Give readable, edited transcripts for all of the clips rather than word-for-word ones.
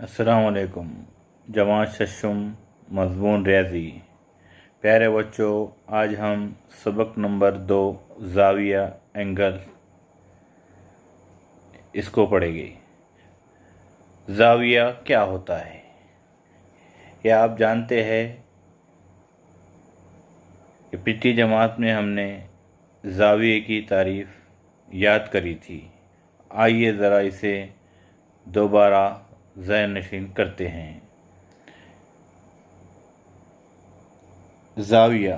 अस्सलामुअलैकुम। जमात शशुम मज़मून रियाज़ी। प्यारे बच्चों, आज हम सबक नंबर 2 ज़ाविया एंगल इसको पढ़ेंगे। ज़ाविया क्या होता है यह आप जानते हैं कि पिछली जमात में हमने ज़ाविये की तारीफ़ याद करी थी। आइए ज़रा इसे दोबारा ज़हन नशीन करते हैं। ज़ाविया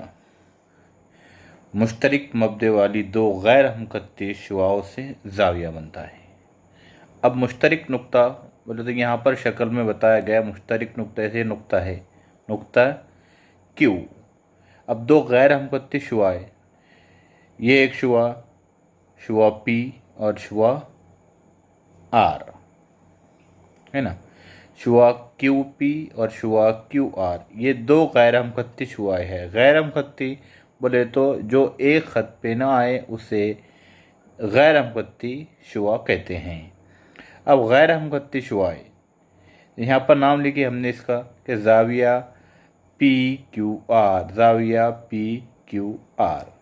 मुश्तरक मब्दे वाली दो गैर हमखत्ती शुआओं से ज़ाविया बनता है। अब मुश्तरक नुक्ता बोले तो यहाँ पर शक्ल में बताया गया मुश्तरक नुक्ता से नुक्ता है, नुक्ता क्यू। अब दो गैर हमखत्ती शुआएँ, ये एक शुआ पी और शुआ आर है ना। शुआ क्यू पी और शुआ क्यू आर, ये दो गैर हमखत्ती शुआएँ हैं। गैर हमखत्ती बोले तो जो एक ख़त पे ना आए उसे गैर हमखत्ती शुआ कहते हैं। अब गैर हमखत्ती शुआएँ, यहाँ पर नाम लिखे हमने इसका कि ज़ाविया पी क्यू आर, ज़ाविया पी क्यू आर।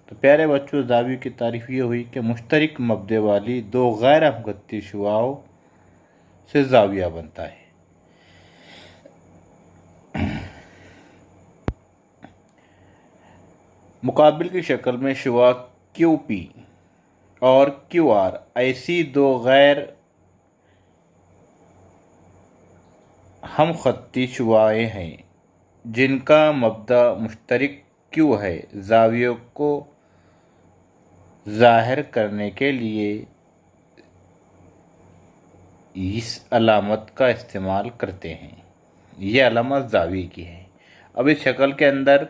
तो प्यारे बच्चों, ज़ाविया की तारीफ़ ये हुई कि मुश्तरक मब्दे वाली दो गैर हमखत्ती शुआओं से ज़ाविया बनता है। मुकाबिल की शक्ल में शुआ क्यू पी और क्यू आर ऐसी दो गैर हम खत्ती शुआएँ हैं जिनका मब्दा मुश्तरक क्यू है। ज़ावियों को ज़ाहिर करने के लिए इस अलामत का इस्तेमाल करते हैं। यह अलामत ज़ाविये की है। अब इस शक्ल के अंदर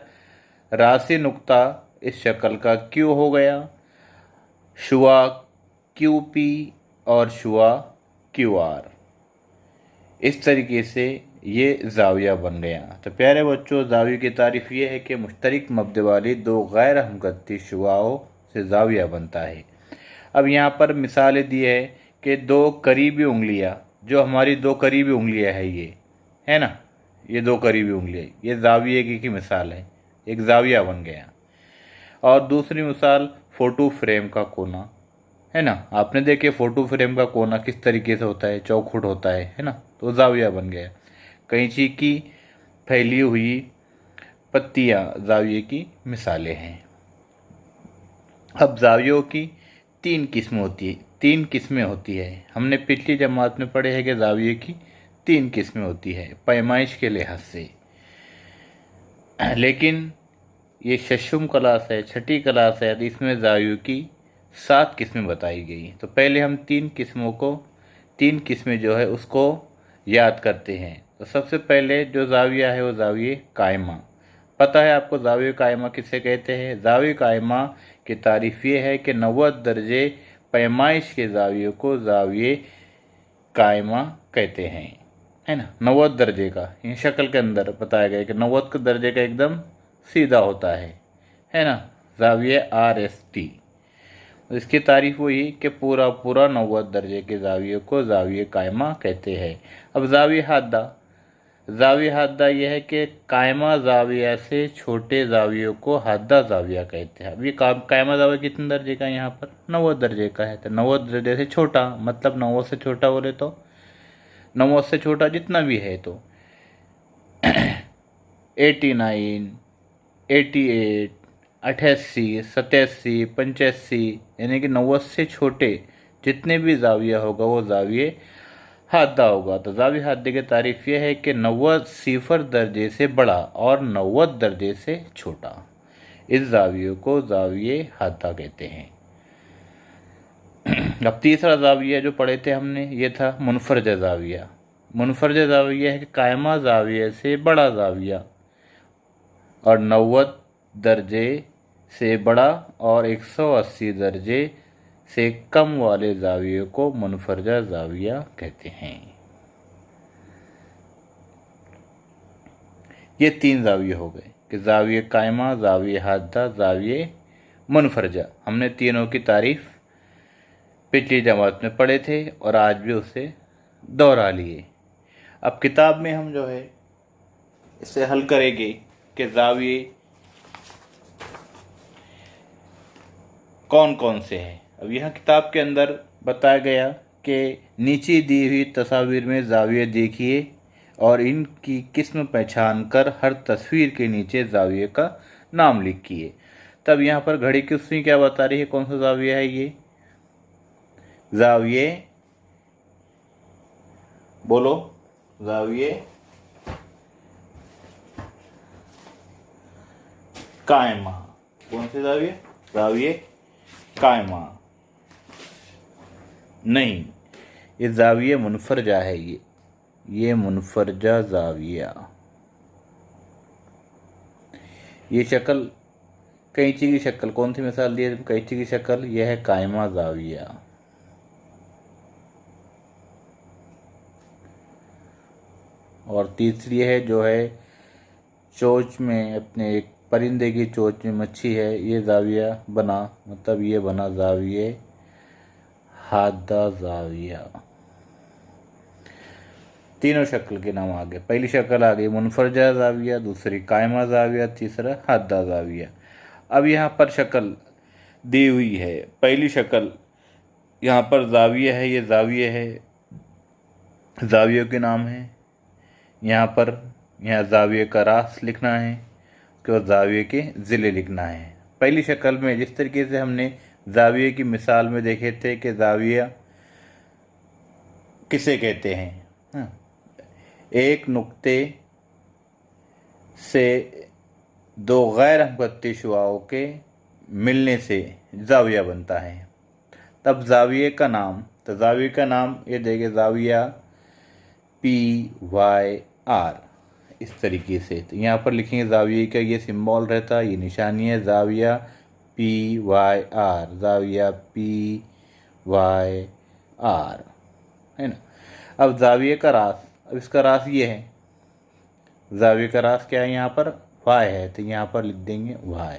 रासी नुक्ता इस शक्ल का क्यू हो गया, शुआ क्यू पी और शुआ क्यू आर। इस तरीके से ये ज़ाविया बन गया। तो प्यारे बच्चों, ज़ाविया की तारीफ़ ये है कि मुश्तरक मब्दे वाली दो गैर हमखत्ती शुआओं से ज़ाविया बनता है। अब यहाँ पर मिसालें दी है कि दो करीबी उंगलियाँ, जो हमारी दो करीबी उंगलियाँ है ये है ना, ये दो करीबी उंगलियाँ, ये ज़ाविये की मिसाल है, एक ज़ाविया बन गया। और दूसरी मिसाल फ़ोटो फ्रेम का कोना है ना। आपने देखे फ़ोटो फ्रेम का कोना किस तरीके से होता है, चौखुट होता है ना, तो ज़ाविया बन गया। कैंची की फैली हुई पत्तियाँ ज़ाविये की मिसालें हैं। अब ज़ावियों की तीन किस्में होती है। हमने पिछली जमात में पढ़े हैं कि ज़ाविये की तीन किस्में होती है पैमाइश के लिहाज से। लेकिन ये शशुम क्लास है, छठी क्लास है, तो इसमें ज़ावियों की 7 किस्में बताई गई। तो पहले हम तीन किस्में जो है उसको याद करते हैं। तो सबसे पहले जो ज़ाविया है वो ज़ाविये कायमा। पता है आपको ज़ाविये कायमा किसे कहते हैं? ज़ाविये कायमा की तारीफ़ ये है कि 90 दर्जे पैमाइश के ज़ाविये को ज़ाविये कायमा कहते हैं, है ना। 90 दर्जे का इन शक्ल के अंदर बताया गया कि 90 दर्जे का एकदम सीधा होता है ना, ज़ाविये RST। इसकी तारीफ़ हुई कि पूरा 90 दर्जे के ज़ाविये को ज़ाविये कायमा कहते हैं। अब ज़ाविये हादा यह है कि कायमा ज़ाविया से छोटे ज़ावियों को हादा ज़ाविया कहते हैं। अब ये कायमा ज़ाविया कितने दर्जे का है? यहाँ पर 90 दर्जे का है। तो 90 दर्जे से छोटा मतलब 90 से छोटा बोले तो 90 से छोटा जितना भी है तो 89, 88, 88, 87, 85, यानी कि 90 से छोटे जितने भी ज़ाविया होगा वो ज़ाविये हादा होगा। तो ज़ाविये हादे की तारीफ़ यह है कि 90 सिफर दर्जे से बड़ा और 90 दर्जे से छोटा, इस ज़ाविये को ज़ाविये हादा कहते हैं। अब तीसरा ज़ाविया जो पढ़े थे हमने, ये था मुनफरज ज़ाविया। मुनफरज ज़ाविया है कि कायमा ज़ाविया से बड़ा ज़ाविया और 90 दर्जे से बड़ा और 180 दर्जे से कम वाले ज़ाविये को मुनफरजा ज़ाविया कहते हैं। ये तीन ज़ाविये हो गए कि ज़ाविये कायमा, ज़ाविये हादा, ज़ाविये मुनफरजा। हमने तीनों की तारीफ़ पिछली जमात में पढ़े थे और आज भी उसे दोहरा लिए। अब किताब में हम जो है इसे हल करेंगे कि जाविये कौन कौन से हैं। अब यहाँ किताब के अंदर बताया गया कि नीचे दी हुई तस्वीर में जाविये देखिए और इनकी किस्म पहचान कर हर तस्वीर के नीचे जाविये का नाम लिखिए। तब यहाँ पर घड़ी की सुई क्या बता रही है, कौन सा जाविया है ये? जाविये, बोलो, जाविये कायमा। कौन से जाविये? जाविये कायमा नहीं, ये जाविये मुनफरजा है। ये मुनफरजा जाविया। ये शक्ल कैंची की शक्ल, कौन सी मिसाल दी है कैंची की शक्ल? यह है कायमा जाविया। और तीसरी है जो है चोंच में, अपने एक परिंदे की चोंच में मच्छी है, ये जाविया बना, मतलब ये बना जाविये हादा जाविया। तीनों शक्ल के नाम आ गए। पहली शक्ल आ गई मुनफरजा जाविया, दूसरी कायमा जाविया, तीसरा हादा जाविया। अब यहाँ पर शक्ल दी हुई है। पहली शक्ल यहाँ पर जाविया है, ये जाविये है, जावियों के नाम है। यहाँ जाविये का रास लिखना है, उसके बाद जाविये के ज़िले लिखना है। पहली शक्ल में जिस तरीके से हमने जाविये की मिसाल में देखे थे कि जाविया किसे कहते हैं, एक नुक्ते से दो गैर हमखत्ती शुआओं के मिलने से जाविया बनता है। तब जाविये का नाम, तो जाविये का नाम ये देंगे जाविया PYR, इस तरीके से। तो यहाँ पर लिखेंगे जाविये का ये सिंबल रहता है, ये निशानी है जाविया PYR, जाविया PYR, है ना। अब जाविये का रास, अब इसका रास ये है, जाविये का रास क्या है, यहाँ पर वाई है, तो यहाँ पर लिख देंगे वाई।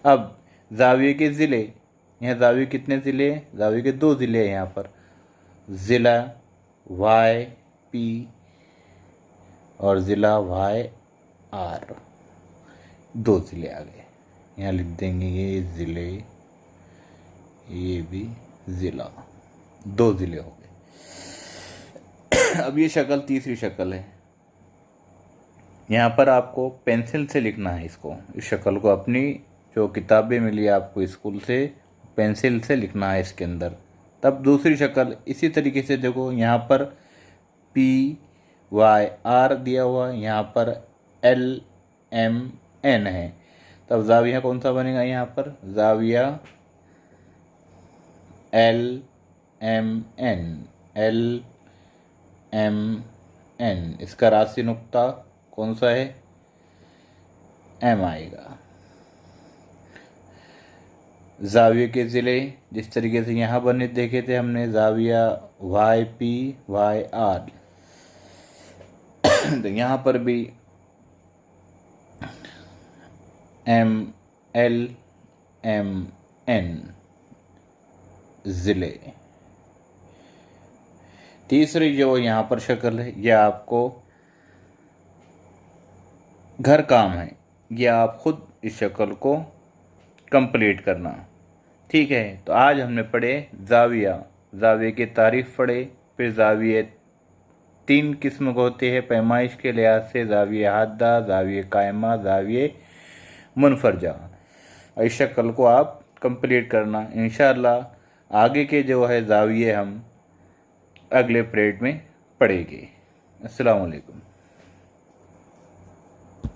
अब जाविये के ज़िले, यहाँ जाविये कितने ज़िले हैं? जाविये के 2 ज़िले हैं यहाँ पर, ज़िला YP और ज़िला YR, 2 ज़िले आ गए। यहाँ लिख देंगे ये ज़िले, ये भी ज़िला, 2 ज़िले हो गए। अब ये शक्ल तीसरी शक्ल है। यहाँ पर आपको पेंसिल से लिखना है इसको, इस शक्ल को अपनी जो किताबें मिली आपको स्कूल से, पेंसिल से लिखना है इसके अंदर। तब दूसरी शक्ल इसी तरीके से देखो, यहाँ पर PYR दिया हुआ है, यहाँ पर LMN है। तब जाविया कौन सा बनेगा? यहाँ पर जाविया LMN, इसका राशि नुक्ता कौन सा है? M आएगा। जाविये के ज़िले जिस तरीके से यहाँ बने देखे थे हमने, जाविया YPYR, तो यहाँ पर भी MLMN ज़िले। तीसरी जो यहाँ पर शक्ल है, यह आपको घर काम है, यह आप खुद इस शक्ल को कंप्लीट करना, ठीक है। तो आज हमने पढ़े जाविया, जाविये की तारीफ पढ़े, फिर जाविये 3 किस्म के होते हैं पैमाइश के लिहाज से, जाविये हादा, जाविये कायमा, जाविये मुनफरजा। इस शक्ल को आप कंप्लीट करना। इंशाअल्लाह आगे के जो है जाविये हम अगले पीरियड में पढ़ेंगे। अस्सलाम वालेकुम।